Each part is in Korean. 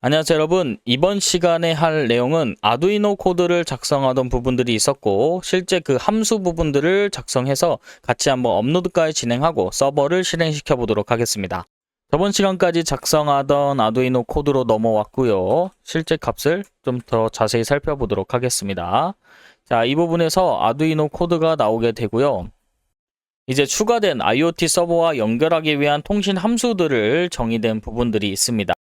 안녕하세요 여러분. 이번 시간에 할 내용은 아두이노 코드를 작성하던 부분들이 있었고 실제 그 함수 부분들을 작성해서 같이 한번 업로드까지 진행하고 서버를 실행시켜 보도록 하겠습니다. 저번 시간까지 작성하던 아두이노 코드로 넘어왔고요. 실제 값을 좀 더 자세히 살펴보도록 하겠습니다. 자, 이 부분에서 아두이노 코드가 나오게 되고요. 이제 추가된 IoT 서버와 연결하기 위한 통신 함수들을 정의된 부분들이 있습니다.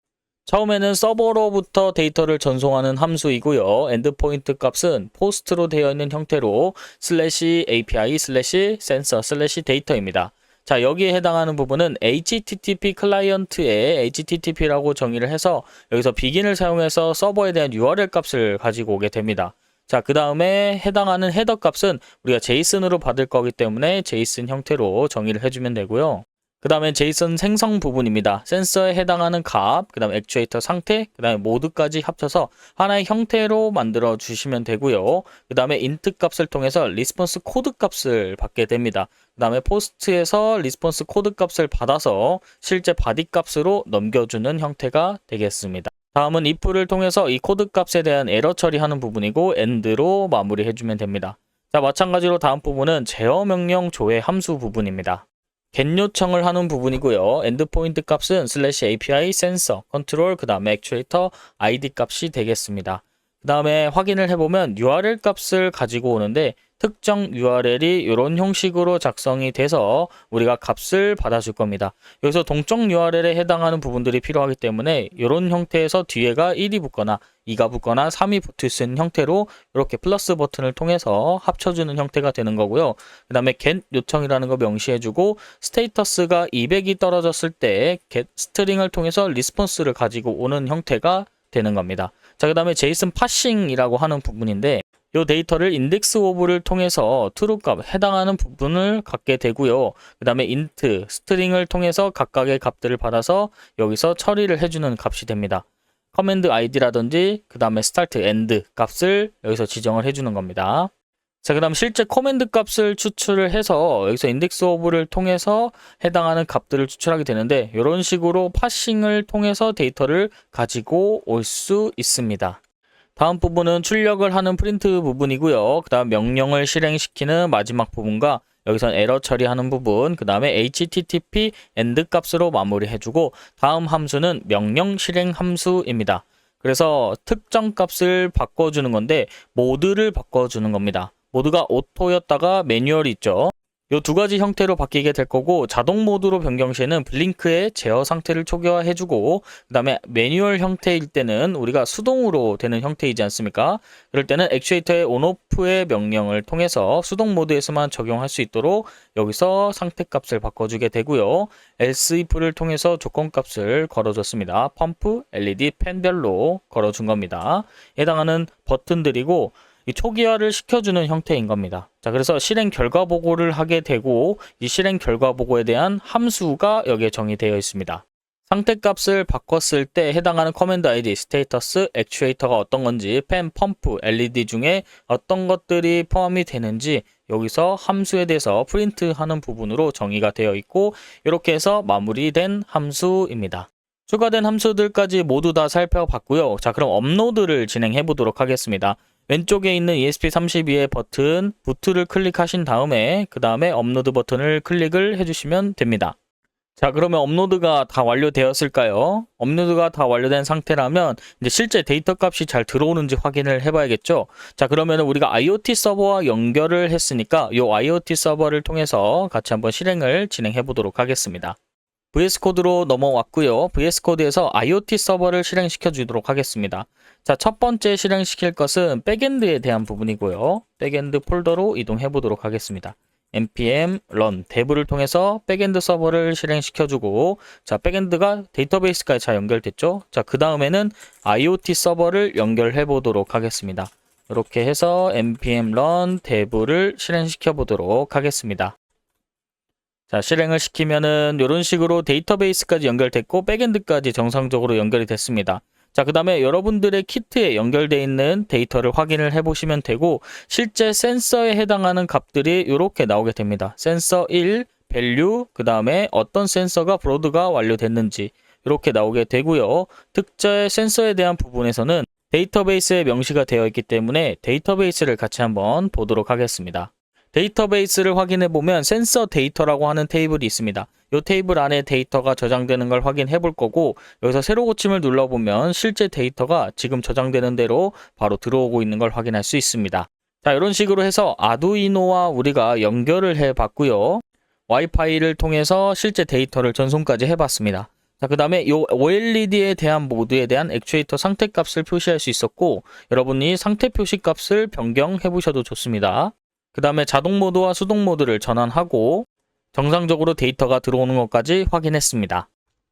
처음에는 서버로부터 데이터를 전송하는 함수이고요. 엔드포인트 값은 포스트로 되어 있는 형태로 /API /sensor /data입니다. 자, 여기에 해당하는 부분은 HTTP 클라이언트에 HTTP라고 정의를 해서 여기서 비긴을 사용해서 서버에 대한 URL 값을 가지고 오게 됩니다. 자, 그 다음에 해당하는 헤더 값은 우리가 제이슨으로 받을 거기 때문에 제이슨 형태로 정의를 해주면 되고요. 그 다음에 제이슨 생성 부분입니다. 센서에 해당하는 값, 그 다음에 액추에이터 상태, 그 다음에 모드까지 합쳐서 하나의 형태로 만들어 주시면 되고요. 그 다음에 인트 값을 통해서 리스폰스 코드 값을 받게 됩니다. 그 다음에 포스트에서 리스폰스 코드 값을 받아서 실제 바디 값으로 넘겨주는 형태가 되겠습니다. 다음은 if를 통해서 이 코드 값에 대한 에러 처리하는 부분이고 end로 마무리해주면 됩니다. 자, 마찬가지로 다음 부분은 제어 명령 조회 함수 부분입니다. get 요청을 하는 부분이고요. 엔드포인트 값은 /API sensor control 그 다음에 actuator id 값이 되겠습니다. 그 다음에 확인을 해보면 URL 값을 가지고 오는데 특정 URL이 이런 형식으로 작성이 돼서 우리가 값을 받아줄 겁니다. 여기서 동적 URL에 해당하는 부분들이 필요하기 때문에 이런 형태에서 뒤에가 1이 붙거나 2가 붙거나 3이 붙을 수 있는 형태로 이렇게 플러스 버튼을 통해서 합쳐주는 형태가 되는 거고요. 그 다음에 get 요청이라는 거 명시해주고 스테이터스가 200이 떨어졌을 때 get 스트링을 통해서 리스폰스를 가지고 오는 형태가 되는 겁니다. 자, 그 다음에 제이슨 파싱이라고 하는 부분인데 이 데이터를 인덱스 오브를 통해서 true 값 해당하는 부분을 갖게 되고요. 그 다음에 int 스트링을 통해서 각각의 값들을 받아서 여기서 처리를 해주는 값이 됩니다. 커맨드 id라든지 그 다음에 start end 값을 여기서 지정을 해주는 겁니다. 자, 그 다음 실제 커맨드 값을 추출을 해서 여기서 인덱스 오브를 통해서 해당하는 값들을 추출하게 되는데 이런 식으로 파싱을 통해서 데이터를 가지고 올 수 있습니다. 다음 부분은 출력을 하는 프린트 부분이고요. 그 다음 명령을 실행시키는 마지막 부분과 여기선 에러 처리하는 부분, 그 다음에 HTTP end 값으로 마무리해주고 다음 함수는 명령 실행 함수입니다. 그래서 특정 값을 바꿔주는 건데 모드를 바꿔주는 겁니다. 모드가 오토였다가 매뉴얼이 있죠. 이 두 가지 형태로 바뀌게 될 거고 자동 모드로 변경 시에는 블링크의 제어 상태를 초기화해주고 그 다음에 매뉴얼 형태일 때는 우리가 수동으로 되는 형태이지 않습니까? 그럴 때는 액추에이터의 온오프의 명령을 통해서 수동 모드에서만 적용할 수 있도록 여기서 상태 값을 바꿔주게 되고요. else if를 통해서 조건 값을 걸어줬습니다. 펌프, LED, 펜별로 걸어준 겁니다. 해당하는 버튼들이고 이 초기화를 시켜주는 형태인 겁니다. 자, 그래서 실행 결과 보고를 하게 되고 이 실행 결과 보고에 대한 함수가 여기에 정의되어 있습니다. 상태 값을 바꿨을 때 해당하는 커맨드 ID, 스테이터스, 액추에이터가 어떤 건지, 펜, 펌프, LED 중에 어떤 것들이 포함이 되는지 여기서 함수에 대해서 프린트하는 부분으로 정의가 되어 있고 이렇게 해서 마무리된 함수입니다. 추가된 함수들까지 모두 다 살펴봤고요. 자, 그럼 업로드를 진행해 보도록 하겠습니다. 왼쪽에 있는 ESP32의 버튼 부트를 클릭하신 다음에 그 다음에 업로드 버튼을 클릭을 해주시면 됩니다. 자, 그러면 업로드가 다 완료되었을까요? 업로드가 다 완료된 상태라면 이제 실제 데이터 값이 잘 들어오는지 확인을 해봐야겠죠. 자, 그러면 우리가 IoT 서버와 연결을 했으니까 이 IoT 서버를 통해서 같이 한번 실행을 진행해 보도록 하겠습니다. VS 코드로 넘어왔고요. VS 코드에서 IoT 서버를 실행시켜 주도록 하겠습니다. 자, 첫 번째 실행시킬 것은 백엔드에 대한 부분이고요. 백엔드 폴더로 이동해 보도록 하겠습니다. npm run dev를 통해서 백엔드 서버를 실행시켜 주고 자, 백엔드가 데이터베이스까지 잘 연결됐죠. 자, 그 다음에는 IoT 서버를 연결해 보도록 하겠습니다. 이렇게 해서 npm run dev를 실행시켜 보도록 하겠습니다. 자, 실행을 시키면은 이런 식으로 데이터베이스까지 연결됐고 백엔드까지 정상적으로 연결이 됐습니다. 자, 그 다음에 여러분들의 키트에 연결되어 있는 데이터를 확인을 해보시면 되고 실제 센서에 해당하는 값들이 이렇게 나오게 됩니다. 센서 1, 밸류, 그 다음에 어떤 센서가 브로드가 완료됐는지 이렇게 나오게 되고요. 특정 센서에 대한 부분에서는 데이터베이스에 명시가 되어 있기 때문에 데이터베이스를 같이 한번 보도록 하겠습니다. 데이터베이스를 확인해 보면 센서 데이터라고 하는 테이블이 있습니다. 이 테이블 안에 데이터가 저장되는 걸 확인해 볼 거고, 여기서 새로 고침을 눌러보면 실제 데이터가 지금 저장되는 대로 바로 들어오고 있는 걸 확인할 수 있습니다. 자, 이런 식으로 해서 아두이노와 우리가 연결을 해 봤고요. 와이파이를 통해서 실제 데이터를 전송까지 해 봤습니다. 자, 그 다음에 이 OLED에 대한 모드에 대한 액추에이터 상태값을 표시할 수 있었고, 여러분이 상태 표시값을 변경해 보셔도 좋습니다. 그 다음에 자동 모드와 수동 모드를 전환하고 정상적으로 데이터가 들어오는 것까지 확인했습니다.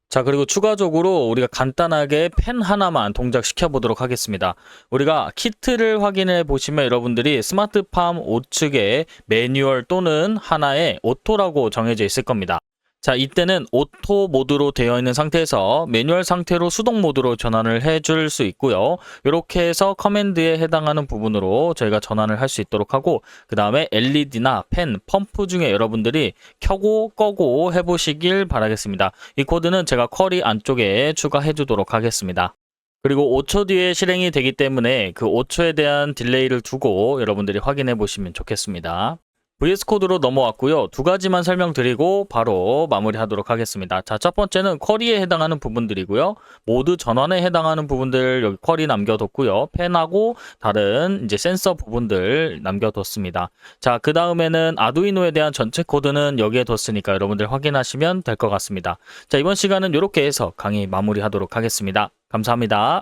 자, 그리고 추가적으로 우리가 간단하게 펜 하나만 동작시켜 보도록 하겠습니다. 우리가 키트를 확인해 보시면 여러분들이 스마트팜 우측에 매뉴얼 또는 하나에 오토라고 정해져 있을 겁니다. 자, 이때는 오토 모드로 되어 있는 상태에서 매뉴얼 상태로 수동 모드로 전환을 해줄 수 있고요. 이렇게 해서 커맨드에 해당하는 부분으로 저희가 전환을 할 수 있도록 하고, 그 다음에 LED나 펜, 펌프 중에 여러분들이 켜고 꺼고 해보시길 바라겠습니다. 이 코드는 제가 쿼리 안쪽에 추가해 주도록 하겠습니다. 그리고 5초 뒤에 실행이 되기 때문에 그 5초에 대한 딜레이를 두고 여러분들이 확인해 보시면 좋겠습니다. VS 코드로 넘어왔고요. 두 가지만 설명드리고 바로 마무리하도록 하겠습니다. 자, 첫 번째는 쿼리에 해당하는 부분들이고요. 모드 전환에 해당하는 부분들 여기 쿼리 남겨뒀고요. 펜하고 다른 이제 센서 부분들 남겨뒀습니다. 자, 그 다음에는 아두이노에 대한 전체 코드는 여기에 뒀으니까 여러분들 확인하시면 될 것 같습니다. 자, 이번 시간은 이렇게 해서 강의 마무리하도록 하겠습니다. 감사합니다.